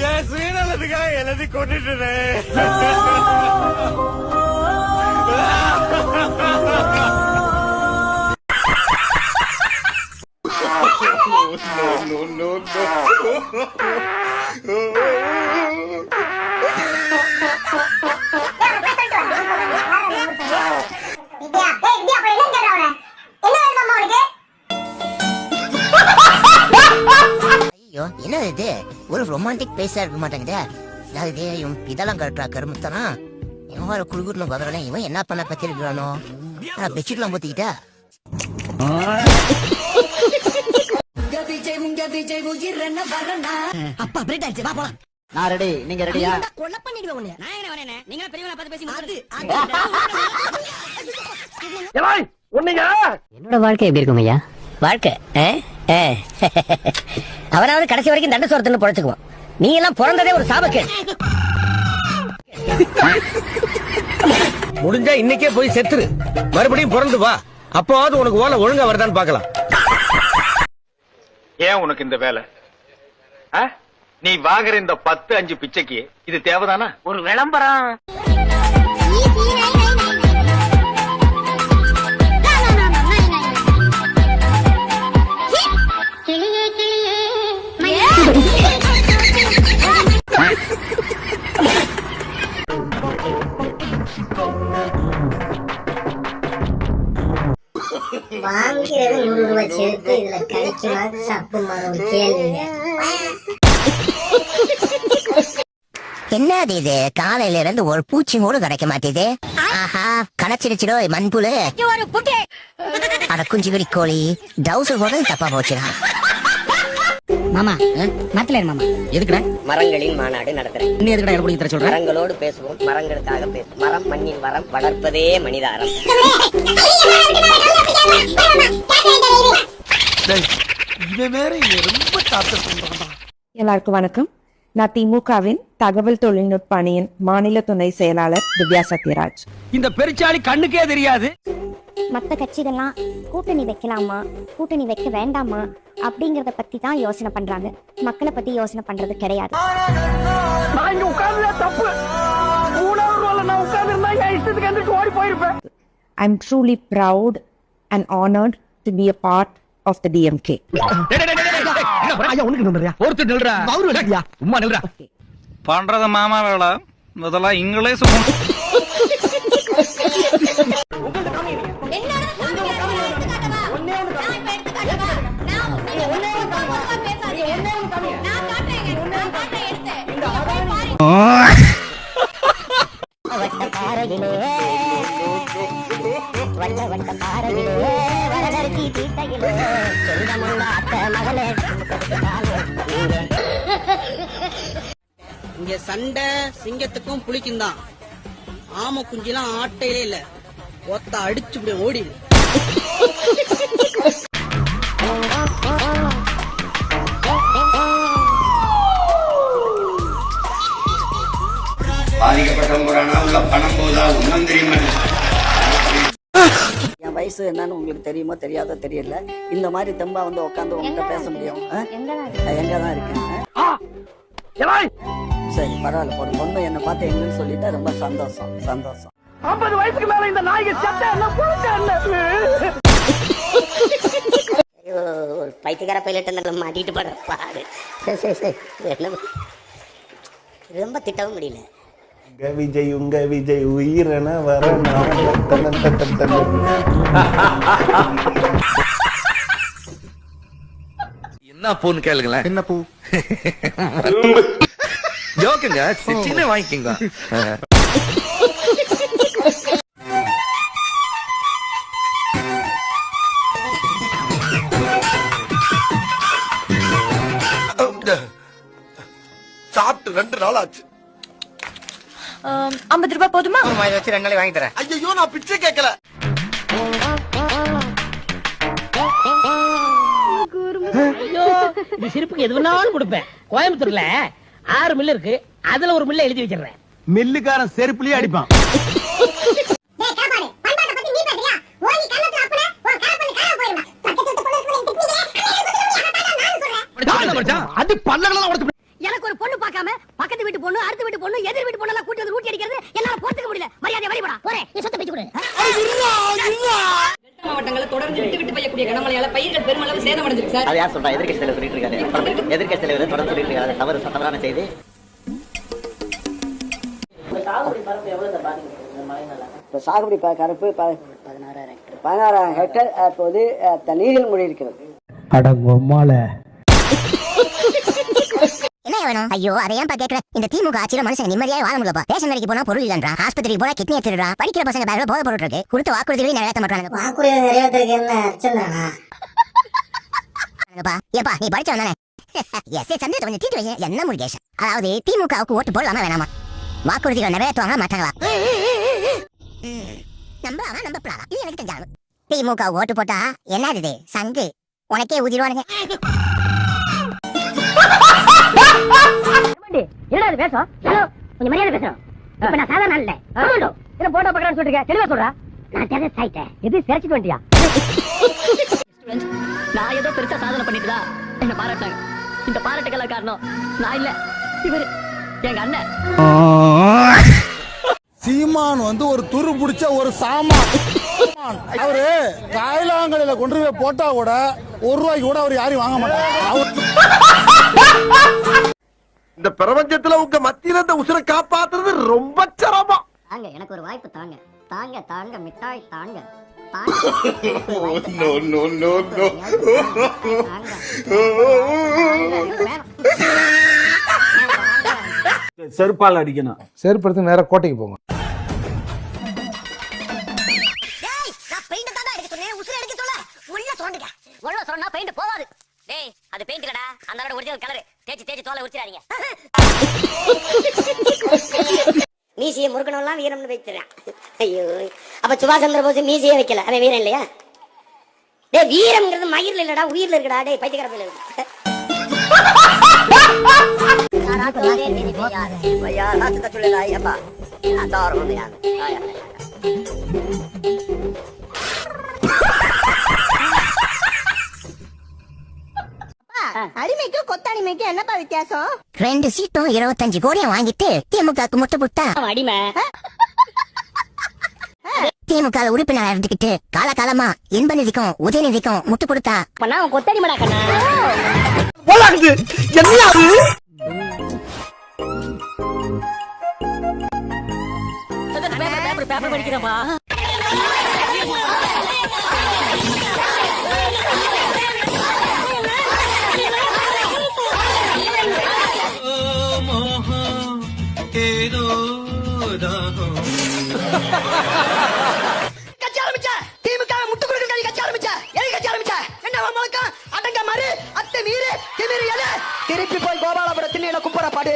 என் சுயநலத்துக்காக எல்லாத்தையும் கொண்டுட்டு என்ன இது ஒரு ரொமான்டிக் பேஸா இருக்க மாட்டேங்குதே. அதாவது இதெல்லாம் கட்டுறா கருமுத்தனா இவன் வர குழுகுன்னு பதில இவன் என்ன பண்ண பத்திருக்கிறானோ. பெட்ஷீட்லாம் போத்திக்கிட்டா அப்பா பிரேட் ஆயிடுச்சு. வா போலாம். நான் ரெடி, நீங்க ரெடியா? கொலை பண்ணிடுவேன் உன்னை. நான் என்ன வரேனே, நீங்க பெரியவங்கள பார்த்து பேசி என்னோட வாழ்க்கை எப்படி இருக்கும் ஐயா? வாழ்க்கை அவனாவது கடைசி வரைக்கும் தண்ட சோரத்துல பொழைச்சுக்குவான். நீ எல்லாம் பிறந்ததே ஒரு சாபக்கேடு. முடிஞ்சா இன்னைக்கே போய் செத்துரு, மறுபடியும் பிறந்து வா. அப்போது உனக்கு ஓலை ஒழுங்கா வருதான்னு பாக்கலாம். ஏன் உனக்கு இந்த வேலை? நீ வாங்குற இந்த 10-5 பிச்சைக்கு இது தேவைதானா? ஒரு விளம்பரம். வாங்கிறது 100 ரூபாய் செருப்பு இதுல கிடைக்குமா சப்புமா ஒரு கேள்விங்க. என்னது இது? காலையில இருந்து ஒரு பூச்சி கூட கிடைக்க மாட்டேது. ஆஹா, கணச்சிருச்சிடோ மண்புழு. அட குஞ்சுகடி கோழி டவுசர் கூட தப்பா போச்சுடா. மாமா மாத்தல மாமா எதுக்குடா? மரங்களின் மாநாடு நடத்துறேன். இன்னும் எதுக்குடா எனக்கு தர சொல்ற? மரங்களோடு பேசுவோம், மரங்களுக்காக பேசுவோம். மரம் மண்ணின் வரம், வளர்ப்பதே மனிதாரம். எல்லாருக்கும் வணக்கம். நான் திமுகவின் தகவல் தொழில்நுட்ப அணியின் மாநில துணை செயலாளர் திவ்யா சத்யராஜ். இந்த பெருச்சாளி கண்ணுக்கே தெரியாது. மற்ற கட்சிகள்லாம் கூட்டணி வைக்கலாமா கூட்டணி வைக்க வேண்டாமா அப்படிங்கறத பத்தி தான் யோசனை பண்றாங்க. மக்களை பத்தி யோசனை பண்றது கிடையாது. I'm truly proud and honored to be a part of the DMK. பண்றத மாமா வேலை இதெல்லாம் இங்கிலீஷ். இங்க சண்டை சிங்கத்துக்கும் புலிக்கும் தான். ஆம குஞ்சிலாம் ஆட்டையிலே இல்ல, ஒத்த அடிச்சு இப்படி ஓடிடு. என் வயசு என்னன்னு உங்களுக்கு தெரியுமோ தெரியாதோ தெரியல. இந்த மாதிரி தெம்பா வந்து உட்காந்து உங்ககிட்ட பேச முடியும்? எங்கதான் இருக்கேன். சரி பரவாயில்ல, ஒரு பொண்ணு என்ன பார்த்து எங்கன்னு சொல்லிட்டா ரொம்ப சந்தோஷம். 50 வயசுக்கு மேல இந்த நாய்க்கு சட்டை ஒரு பைத்தியக்கார பைலட் மாட்டிட்டு படுற பாடு. ரொம்ப திட்டவும் முடியல. விஜய் உங்க விஜய் உயிரென வர என்ன பூன்னு கேளுங்களேன். என்ன பூ? ஜோக்குங்க, சின்ன வாங்கிக்கோங்க. சாப்பிட்டு 2 நாள் ஆச்சு. 50 ரூபாய் போதுமா? வச்சு 2 நாளைக்கு வாங்கி தரேன். ஐயோ நான் பிச்சை கேட்கல. இது சிரிப்புக்கு எது வேணாலும் கொடுப்பேன். கோயம்புத்தூர்ல 6 மில்லு இருக்கு, அதுல ஒரு மில்ல எழுதி வச்சிடுறேன். மில்லுக்காரன் செருப்புலயே அடிப்பான். அது பல்லகளெல்லாம் உடைச்சு. எனக்கு ஒரு பொண்ணு பார்க்காம பக்கத்து வீட்டு பொண்ணு அடுத்த வீட்டு பொண்ணு எதிர் வீட்டு பொண்ணு எல்லாம் கூட்டி வந்து ஊட்டி அடிக்கிறது என்னால பொறுத்துக்க முடியல. மரியாதை வழிபடா போறேன். நீ சொத்த பேச்சு கொடு. மாவட்டங்களில் தொடர்ந்து விட்டு பெய்யக்கூடிய கனமழையால பயிர்கள் பெருமளவு சேதமடைஞ்சிருக்கு சார். அது யார் சொல்றா? எதிர்க்கட்சி தலைவர் சொல்லிட்டு இருக்காரு. எதிர்க்கட்சி தலைவர் தொடர்ந்து சொல்லிட்டு இருக்காரு. தவறு சட்டமான செய்தி. சாகுபடி கருப்பு 16,000 ஹெக்டேர் அப்போது நீரில் மூழ்கி இருக்கிறது. என்ன வேணும்? ஐயோ அதை ஏன் கேக்குற? இந்த திமுக ஆட்சியில மனுஷன் நிம்மதியா வாழ முடியலப்பா. ரேஷன் கடைக்கு போனா பொருள் இல்லன்றான், ஆஸ்பத்திரிக்கு போனா கிட்னி எடுத்துடுறான், படிக்கிற பசங்க பேக்ல போதை பொருள் இருக்கு, கொடுத்த வாக்குறுதிகளை நிறைவேற்ற மாட்டாங்க. வாக்குறுதி நிறைவேற்றுறதுக்கு என்ன அர்ச்சனானா? ஏப்பா நீ படிச்சவன் தானே? எஸ் சந்தேகத்தை கொஞ்சம் தீட்டு வைங்க. என்ன முருகேஷ், அதாவது திமுகவுக்கு ஓட்டு போடலாமா வேணாமா? வாக்குறுதிகள் நிறைவேற்றுவாங்க மாட்டாங்களா? நம்பலாமா நம்பப்படாதா? இது எனக்கு தெரிஞ்சாலும் திமுக ஓட்டு போட்டா என்னது இது சங்கு உனக்கே ஊதிடுவானுங்க. என்னடா இது பேசம்? கொஞ்சம் மரியாதை பேசணும். இப்ப நான் சாதாரண இல்ல. என்ன போட்டோ பக்கறான்னு சொல்றீங்க? தெளிவா சொல்றா. நான் டெரஸ் ஆயிட்டேன். எது சிரிச்சிட்டு வண்டியா? நான் ஏதோ பெருசா சாதனை பண்ணிட்டுதா என்ன பாராட்டாங்க. இந்த பாராட்டுக்கெல்லாம் காரணம் நான் இல்ல, இவரு எங்க அண்ணன் சீமான் வந்து ஒரு துரு பிடிச்ச ஒரு சாமான். அவரு காயிலாங்கடையில கொண்டு போய் போட்டா கூட ₹1 கூட அவர் யாரையும் வாங்க மாட்டாங்க. இந்த பிரபஞ்சத்துல உங்க மத்தியில இந்த உசுரை காப்பாத்துறது ரொம்ப சிரமம். தாங்க எனக்கு ஒரு வாய்ப்பு தாங்க. தாங்க தாங்க மிட்டாய் தாங்க. செருப்பால் அடிக்கணும். செருப்பு எடுத்து நேரா கோட்டைக்கு போங்க. டேய் அது பெயிண்ட் கடா, அந்த ஒரிஜினல் கலர். தேய்ச்சி தோலை உரிச்சிராதீங்க. மீசியை முறுக்கணும்லாம் வீரம்னு வைக்கிறேன். ஐயோ அப்ப சுபாஷ் சந்திர போஸ் மீசியே வைக்கல, அவன் வீரம் இல்லையா? டேய் வீரம்ங்கிறது மயிர்ல இல்லடா உயிர்ல இருக்குடா. டேய் பைத்தியக்கார பையல இருக்கு. அடிமைக்கும் கொத்தடிமைக்கும் என்னப்பா வித்தியாசம்? 2 சீட்டும் 25 கோடியும் வாங்கிட்டு திமுகவுக்கு முட்டு புட்டா அடிமை திமுக உறுப்பினர் இருந்துகிட்டு காலகாலமா இன்ப நிதிக்கும் உதயநிதிக்கும் முட்டு கொடுத்தா நான் கொத்தடிமடா கண்ணா. போலாக்குது என்ன அது? பேப்பர் படிக்கிறப்பா. கட்சி ஆரம்பிச்ச திமுக முட்டு கொடுக்க கட்சி ஆரம்பிச்ச எது கட்சி ஆரம்பிச்ச என்ன முழக்கம் அடங்க மாறு அத்தை மீறு திமிரு எது திருப்பி போய் கோபாலபுரம் திண்ணையில குப்புற பாடு.